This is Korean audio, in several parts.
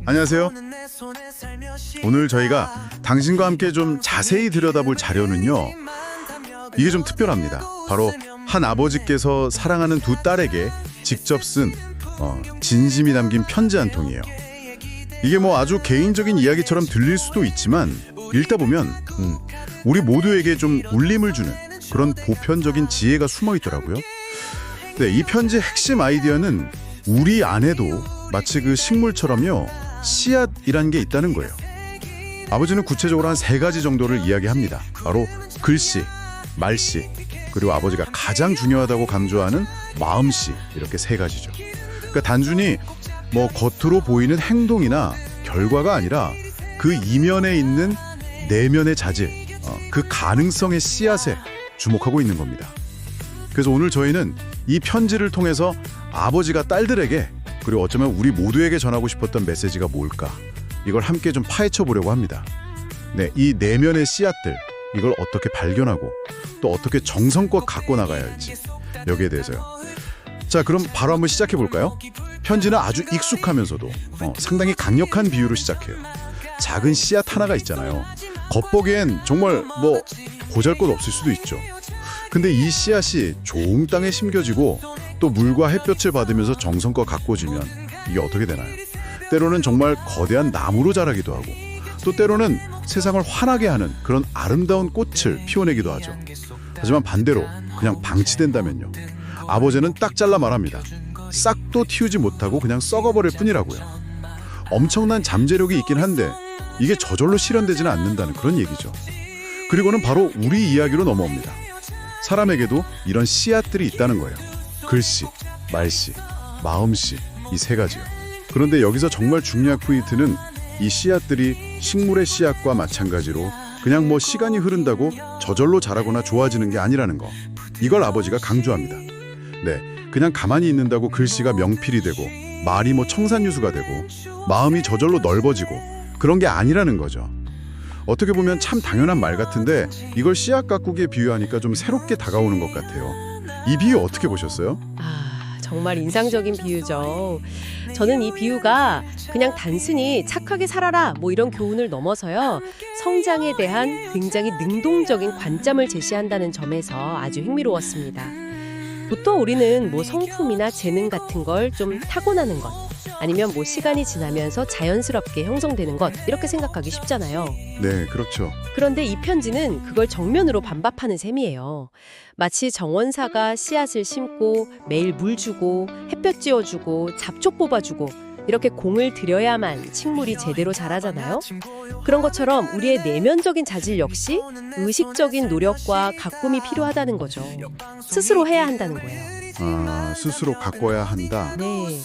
안녕하세요. 오늘 저희가 당신과 함께 좀 자세히 들여다볼 자료는요, 이게 좀 특별합니다. 바로 한 아버지께서 사랑하는 두 딸에게 직접 쓴 진심이 담긴 편지 한 통이에요. 이게 뭐 아주 개인적인 이야기처럼 들릴 수도 있지만 읽다 보면 우리 모두에게 좀 울림을 주는 그런 보편적인 지혜가 숨어 있더라고요. 네, 이 편지의 핵심 아이디어는 우리 안에도 마치 그 식물처럼요, 씨앗이라는 게 있다는 거예요. 아버지는 구체적으로 한 3가지 정도를 이야기합니다. 바로 글씨, 말씨, 그리고 아버지가 가장 중요하다고 강조하는 마음씨, 이렇게 3가지죠. 그러니까 단순히 뭐 겉으로 보이는 행동이나 결과가 아니라 그 이면에 있는 내면의 자질, 그 가능성의 씨앗에 주목하고 있는 겁니다. 그래서 오늘 저희는 이 편지를 통해서 아버지가 딸들에게, 그리고 어쩌면 우리 모두에게 전하고 싶었던 메시지가 뭘까, 이걸 함께 좀 파헤쳐 보려고 합니다. 네, 이 내면의 씨앗들, 이걸 어떻게 발견하고 또 어떻게 정성껏 갖고 나가야 할지, 여기에 대해서요. 자, 그럼 바로 한번 시작해 볼까요? 편지는 아주 익숙하면서도 상당히 강력한 비유로 시작해요. 작은 씨앗 하나가 있잖아요. 겉보기엔 정말 뭐 보잘것 없을 수도 있죠. 근데 이 씨앗이 좋은 땅에 심겨지고 또 물과 햇볕을 받으면서 정성껏 가꿔지면 이게 어떻게 되나요? 때로는 정말 거대한 나무로 자라기도 하고, 또 때로는 세상을 환하게 하는 그런 아름다운 꽃을 피워내기도 하죠. 하지만 반대로 그냥 방치된다면요, 아버지는 딱 잘라 말합니다. 싹도 틔우지 못하고 그냥 썩어버릴 뿐이라고요. 엄청난 잠재력이 있긴 한데 이게 저절로 실현되지는 않는다는 그런 얘기죠. 그리고는 바로 우리 이야기로 넘어옵니다. 사람에게도 이런 씨앗들이 있다는 거예요. 글씨, 말씨, 마음씨, 이 3가지요. 그런데 여기서 정말 중요한 포인트는 이 씨앗들이 식물의 씨앗과 마찬가지로 그냥 뭐 시간이 흐른다고 저절로 자라거나 좋아지는 게 아니라는 거. 이걸 아버지가 강조합니다. 네, 그냥 가만히 있는다고 글씨가 명필이 되고 말이 뭐 청산유수가 되고 마음이 저절로 넓어지고 그런 게 아니라는 거죠. 어떻게 보면 참 당연한 말 같은데 이걸 씨앗 가꾸기에 비유하니까 좀 새롭게 다가오는 것 같아요. 이 비유 어떻게 보셨어요? 정말 인상적인 비유죠. 저는 이 비유가 그냥 단순히 착하게 살아라 뭐 이런 교훈을 넘어서요, 성장에 대한 굉장히 능동적인 관점을 제시한다는 점에서 아주 흥미로웠습니다. 보통 우리는 뭐 성품이나 재능 같은 걸 좀 타고나는 것, 아니면 뭐 시간이 지나면서 자연스럽게 형성되는 것, 이렇게 생각하기 쉽잖아요. 네, 그렇죠. 그런데 이 편지는 그걸 정면으로 반박하는 셈이에요. 마치 정원사가 씨앗을 심고 매일 물 주고 햇볕 쬐어주고 잡초 뽑아주고 이렇게 공을 들여야만 식물이 제대로 자라잖아요. 그런 것처럼 우리의 내면적인 자질 역시 의식적인 노력과 가꿈이 필요하다는 거죠. 스스로 해야 한다는 거예요. 스스로 가꿔야 한다. 네,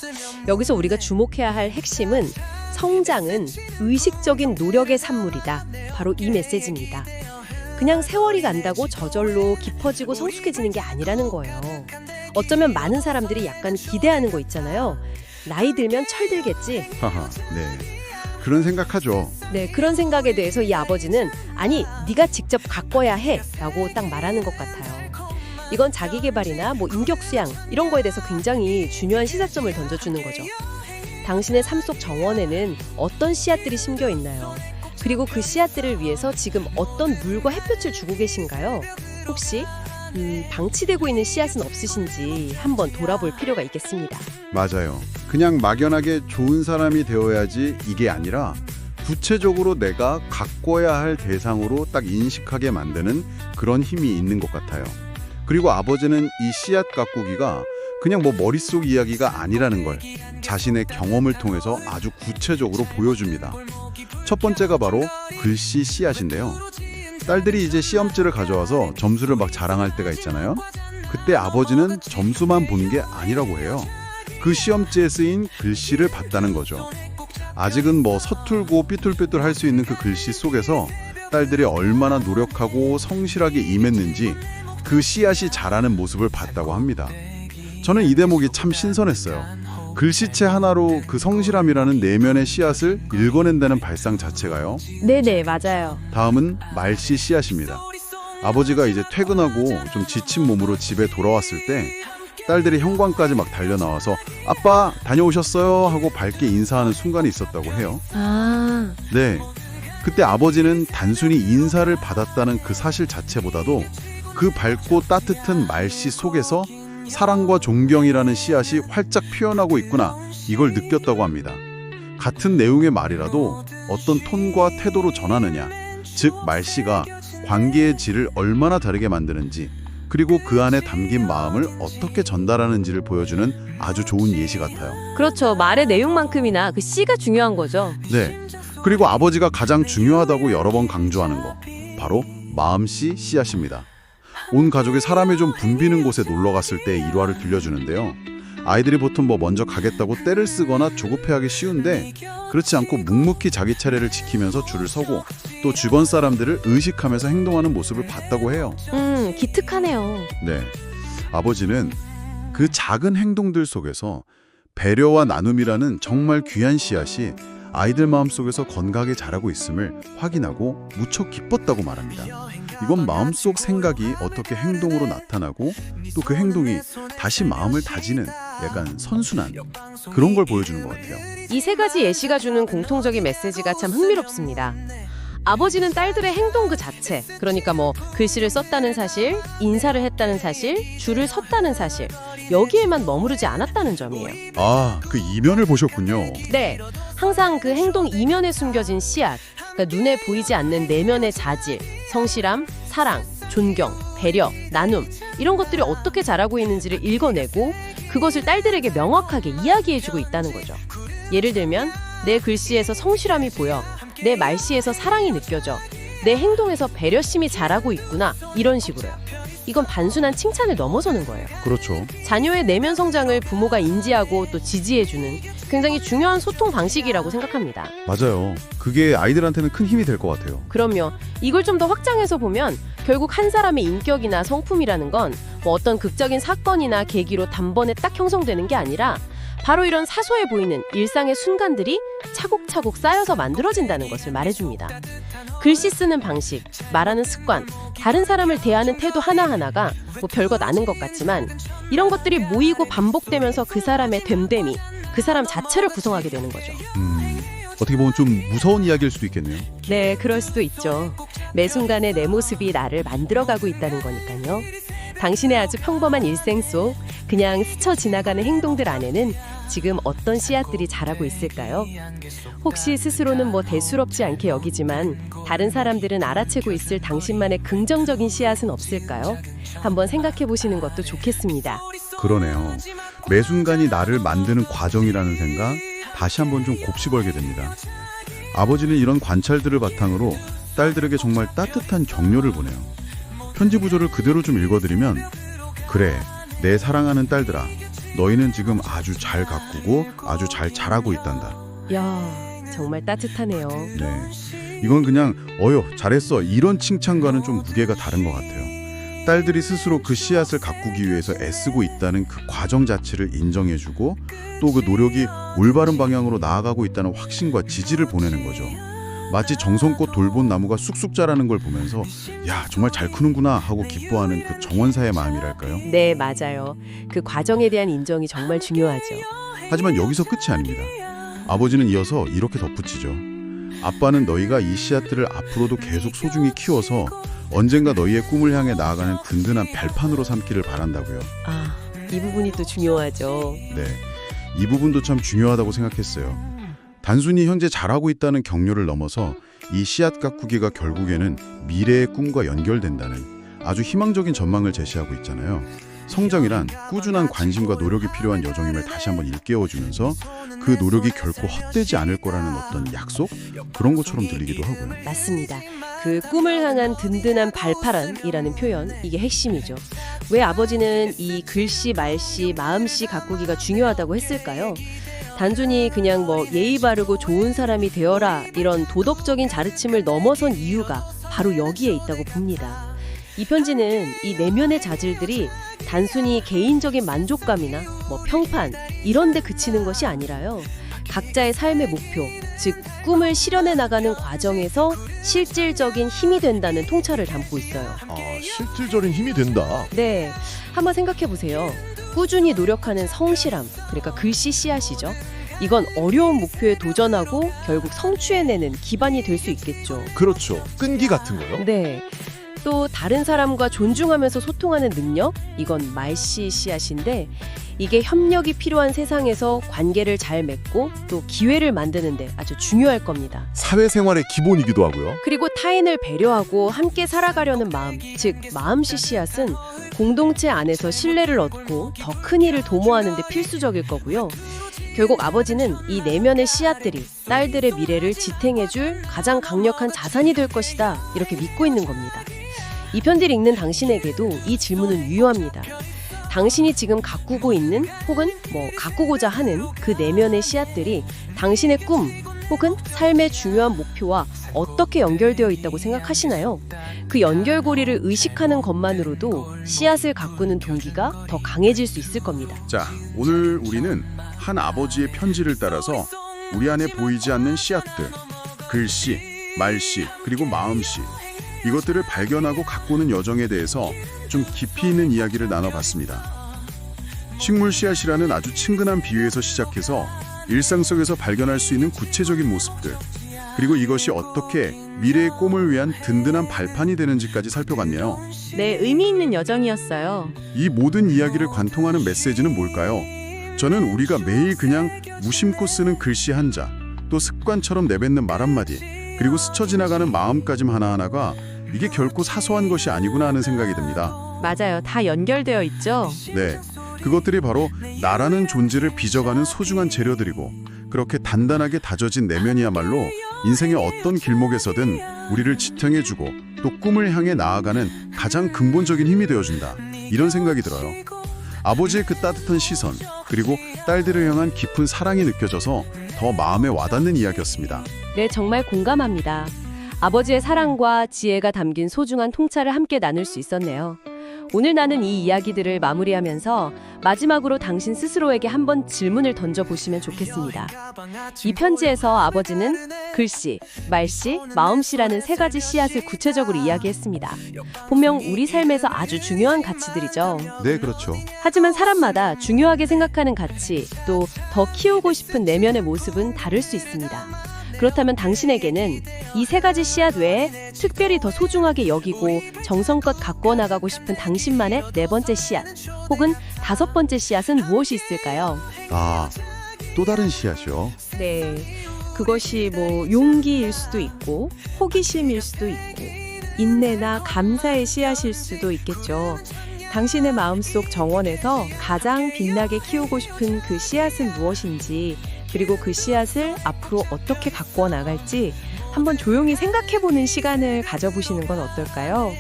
여기서 우리가 주목해야 할 핵심은 성장은 의식적인 노력의 산물이다. 바로 이 메시지입니다. 그냥 세월이 간다고 저절로 깊어지고 성숙해지는 게 아니라는 거예요. 어쩌면 많은 사람들이 약간 기대하는 거 있잖아요. 나이 들면 철들겠지. 하하, 네, 그런 생각하죠. 네, 그런 생각에 대해서 이 아버지는 아니, 네가 직접 가꿔야 해 라고 딱 말하는 것 같아요. 이건 자기개발이나 뭐 인격수양 이런 거에 대해서 굉장히 중요한 시사점을 던져주는 거죠. 당신의 삶 속 정원에는 어떤 씨앗들이 심겨 있나요? 그리고 그 씨앗들을 위해서 지금 어떤 물과 햇볕을 주고 계신가요? 혹시 방치되고 있는 씨앗은 없으신지 한번 돌아볼 필요가 있겠습니다. 맞아요. 그냥 막연하게 좋은 사람이 되어야지 이게 아니라 구체적으로 내가 가꿔야 할 대상으로 딱 인식하게 만드는 그런 힘이 있는 것 같아요. 그리고 아버지는 이 씨앗 가꾸기가 그냥 뭐 머릿속 이야기가 아니라는 걸 자신의 경험을 통해서 아주 구체적으로 보여줍니다. 첫 번째가 바로 글씨 씨앗인데요. 딸들이 이제 시험지를 가져와서 점수를 막 자랑할 때가 있잖아요. 그때 아버지는 점수만 본 게 아니라고 해요. 그 시험지에 쓰인 글씨를 봤다는 거죠. 아직은 뭐 서툴고 삐뚤빼뚤 할 수 있는 그 글씨 속에서 딸들이 얼마나 노력하고 성실하게 임했는지 그 씨앗이 자라는 모습을 봤다고 합니다. 저는 이 대목이 참 신선했어요. 글씨체 하나로 그 성실함이라는 내면의 씨앗을 읽어낸다는 발상 자체가요. 네네, 맞아요. 다음은 말씨 씨앗입니다. 아버지가 이제 퇴근하고 좀 지친 몸으로 집에 돌아왔을 때 딸들이 현관까지 막 달려나와서 아빠 다녀오셨어요 하고 밝게 인사하는 순간이 있었다고 해요. 아, 네, 그때 아버지는 단순히 인사를 받았다는 그 사실 자체보다도 그 밝고 따뜻한 말씨 속에서 사랑과 존경이라는 씨앗이 활짝 피어나고 있구나, 이걸 느꼈다고 합니다. 같은 내용의 말이라도 어떤 톤과 태도로 전하느냐, 즉 말씨가 관계의 질을 얼마나 다르게 만드는지, 그리고 그 안에 담긴 마음을 어떻게 전달하는지를 보여주는 아주 좋은 예시 같아요. 그렇죠. 말의 내용만큼이나 그 씨가 중요한 거죠. 네, 그리고 아버지가 가장 중요하다고 여러 번 강조하는 거, 바로 마음씨 씨앗입니다. 온 가족이 사람이 좀 붐비는 곳에 놀러 갔을 때의 일화를 들려주는데요. 아이들이 보통 먼저 가겠다고 떼를 쓰거나 조급해하기 쉬운데, 그렇지 않고 묵묵히 자기 차례를 지키면서 줄을 서고 또 주변 사람들을 의식하면서 행동하는 모습을 봤다고 해요. 기특하네요. 네, 아버지는 그 작은 행동들 속에서 배려와 나눔이라는 정말 귀한 씨앗이 아이들 마음속에서 건강하게 자라고 있음을 확인하고 무척 기뻤다고 말합니다. 이건 마음속 생각이 어떻게 행동으로 나타나고 또 그 행동이 다시 마음을 다지는 약간 선순환, 그런 걸 보여주는 것 같아요. 이 세 가지 예시가 주는 공통적인 메시지가 참 흥미롭습니다. 아버지는 딸들의 행동 그 자체, 그러니까 글씨를 썼다는 사실, 인사를 했다는 사실, 줄을 섰다는 사실, 여기에만 머무르지 않았다는 점이에요. 아, 그 이면을 보셨군요. 네, 항상 그 행동 이면에 숨겨진 씨앗, 그러니까 눈에 보이지 않는 내면의 자질, 성실함, 사랑, 존경, 배려, 나눔, 이런 것들이 어떻게 자라고 있는지를 읽어내고 그것을 딸들에게 명확하게 이야기해주고 있다는 거죠. 예를 들면 내 글씨에서 성실함이 보여, 내 말씨에서 사랑이 느껴져, 내 행동에서 배려심이 자라고 있구나, 이런 식으로요. 이건 단순한 칭찬을 넘어서는 거예요. 그렇죠. 자녀의 내면 성장을 부모가 인지하고 또 지지해주는 굉장히 중요한 소통 방식이라고 생각합니다. 맞아요. 그게 아이들한테는 큰 힘이 될 것 같아요. 그럼요. 이걸 좀 더 확장해서 보면 결국 한 사람의 인격이나 성품이라는 건 어떤 극적인 사건이나 계기로 단번에 딱 형성되는 게 아니라 바로 이런 사소해 보이는 일상의 순간들이 차곡차곡 쌓여서 만들어진다는 것을 말해줍니다. 글씨 쓰는 방식, 말하는 습관, 다른 사람을 대하는 태도 하나하나가 별것 아닌 것 같지만 이런 것들이 모이고 반복되면서 그 사람의 됨됨이, 그 사람 자체를 구성하게 되는 거죠. 어떻게 보면 좀 무서운 이야기일 수도 있겠네요. 네, 그럴 수도 있죠. 매 순간에 내 모습이 나를 만들어가고 있다는 거니까요. 당신의 아주 평범한 일생 속 그냥 스쳐 지나가는 행동들 안에는 지금 어떤 씨앗들이 자라고 있을까요? 혹시 스스로는 대수롭지 않게 여기지만 다른 사람들은 알아채고 있을 당신만의 긍정적인 씨앗은 없을까요? 한번 생각해 보시는 것도 좋겠습니다. 그러네요. 매 순간이 나를 만드는 과정이라는 생각 다시 한번 좀 곱씹어보게 됩니다. 아버지는 이런 관찰들을 바탕으로 딸들에게 정말 따뜻한 격려를 보내요. 편지 구조를 그대로 좀 읽어드리면, 그래, 내 사랑하는 딸들아, 너희는 지금 아주 잘 가꾸고 아주 잘 자라고 있단다. 이야, 정말 따뜻하네요. 네, 이건 그냥 잘했어, 이런 칭찬과는 좀 무게가 다른 것 같아요. 딸들이 스스로 그 씨앗을 가꾸기 위해서 애쓰고 있다는 그 과정 자체를 인정해주고 또 그 노력이 올바른 방향으로 나아가고 있다는 확신과 지지를 보내는 거죠. 마치 정성껏 돌본 나무가 쑥쑥 자라는 걸 보면서 야, 정말 잘 크는구나 하고 기뻐하는 그 정원사의 마음이랄까요? 네, 맞아요. 그 과정에 대한 인정이 정말 중요하죠. 하지만 여기서 끝이 아닙니다. 아버지는 이어서 이렇게 덧붙이죠. 아빠는 너희가 이 씨앗들을 앞으로도 계속 소중히 키워서 언젠가 너희의 꿈을 향해 나아가는 든든한 발판으로 삼기를 바란다고요. 아, 이 부분이 또 중요하죠. 네, 이 부분도 참 중요하다고 생각했어요. 단순히 현재 잘하고 있다는 격려를 넘어서 이 씨앗 가꾸기가 결국에는 미래의 꿈과 연결된다는 아주 희망적인 전망을 제시하고 있잖아요. 성장이란 꾸준한 관심과 노력이 필요한 여정임을 다시 한번 일깨워주면서 그 노력이 결코 헛되지 않을 거라는 어떤 약속? 그런 것처럼 들리기도 하고요. 맞습니다. 그 꿈을 향한 든든한 발판이라는 표현, 이게 핵심이죠. 왜 아버지는 이 글씨, 말씨, 마음씨 가꾸기가 중요하다고 했을까요? 단순히 그냥 예의 바르고 좋은 사람이 되어라, 이런 도덕적인 자르침을 넘어선 이유가 바로 여기에 있다고 봅니다. 이 편지는 이 내면의 자질들이 단순히 개인적인 만족감이나 평판 이런 데 그치는 것이 아니라요. 각자의 삶의 목표, 즉 꿈을 실현해 나가는 과정에서 실질적인 힘이 된다는 통찰을 담고 있어요. 아, 실질적인 힘이 된다. 네, 한번 생각해 보세요. 꾸준히 노력하는 성실함, 그러니까 글씨 씨앗이죠. 이건 어려운 목표에 도전하고 결국 성취해내는 기반이 될 수 있겠죠. 그렇죠. 끈기 같은 거요? 네. 또 다른 사람과 존중하면서 소통하는 능력, 이건 말씨 씨앗인데 이게 협력이 필요한 세상에서 관계를 잘 맺고 또 기회를 만드는데 아주 중요할 겁니다. 사회생활의 기본이기도 하고요. 그리고 타인을 배려하고 함께 살아가려는 마음, 즉 마음씨 씨앗은 공동체 안에서 신뢰를 얻고 더 큰 일을 도모하는 데 필수적일 거고요. 결국 아버지는 이 내면의 씨앗들이 딸들의 미래를 지탱해줄 가장 강력한 자산이 될 것이다, 이렇게 믿고 있는 겁니다. 이 편지를 읽는 당신에게도 이 질문은 유효합니다. 당신이 지금 가꾸고 있는 혹은 가꾸고자 하는 그 내면의 씨앗들이 당신의 꿈 혹은 삶의 중요한 목표와 어떻게 연결되어 있다고 생각하시나요? 그 연결고리를 의식하는 것만으로도 씨앗을 가꾸는 동기가 더 강해질 수 있을 겁니다. 자, 오늘 우리는 한 아버지의 편지를 따라서 우리 안에 보이지 않는 씨앗들, 글씨, 말씨, 그리고 마음씨, 이것들을 발견하고 가꾸는 여정에 대해서 좀 깊이 있는 이야기를 나눠봤습니다. 식물 씨앗이라는 아주 친근한 비유에서 시작해서 일상 속에서 발견할 수 있는 구체적인 모습들, 그리고 이것이 어떻게 미래의 꿈을 위한 든든한 발판이 되는지까지 살펴봤네요. 네, 의미 있는 여정이었어요. 이 모든 이야기를 관통하는 메시지는 뭘까요? 저는 우리가 매일 그냥 무심코 쓰는 글씨 한 자, 또 습관처럼 내뱉는 말 한마디, 그리고 스쳐 지나가는 마음가짐 하나하나가 이게 결코 사소한 것이 아니구나 하는 생각이 듭니다. 맞아요. 다 연결되어 있죠. 네, 그것들이 바로 나라는 존재를 빚어가는 소중한 재료들이고, 그렇게 단단하게 다져진 내면이야말로 인생의 어떤 길목에서든 우리를 지탱해주고 또 꿈을 향해 나아가는 가장 근본적인 힘이 되어준다, 이런 생각이 들어요. 아버지의 그 따뜻한 시선, 그리고 딸들을 향한 깊은 사랑이 느껴져서 더 마음에 와닿는 이야기였습니다. 네, 정말 공감합니다. 아버지의 사랑과 지혜가 담긴 소중한 통찰을 함께 나눌 수 있었네요. 오늘 나눈 이 이야기들을 마무리하면서 마지막으로 당신 스스로에게 한번 질문을 던져보시면 좋겠습니다. 이 편지에서 아버지는 글씨, 말씨, 마음씨라는 세 가지 씨앗을 구체적으로 이야기했습니다. 분명 우리 삶에서 아주 중요한 가치들이죠. 네, 그렇죠. 하지만 사람마다 중요하게 생각하는 가치, 또 더 키우고 싶은 내면의 모습은 다를 수 있습니다. 그렇다면 당신에게는 이 세 가지 씨앗 외에 특별히 더 소중하게 여기고 정성껏 가꾸어 나가고 싶은 당신만의 네 번째 씨앗, 혹은 다섯 번째 씨앗은 무엇이 있을까요? 아, 또 다른 씨앗이요? 네, 그것이 용기일 수도 있고 호기심일 수도 있고 인내나 감사의 씨앗일 수도 있겠죠. 당신의 마음속 정원에서 가장 빛나게 키우고 싶은 그 씨앗은 무엇인지, 그리고 그 씨앗을 앞으로 어떻게 가꾸어 나갈지 한번 조용히 생각해보는 시간을 가져보시는 건 어떨까요?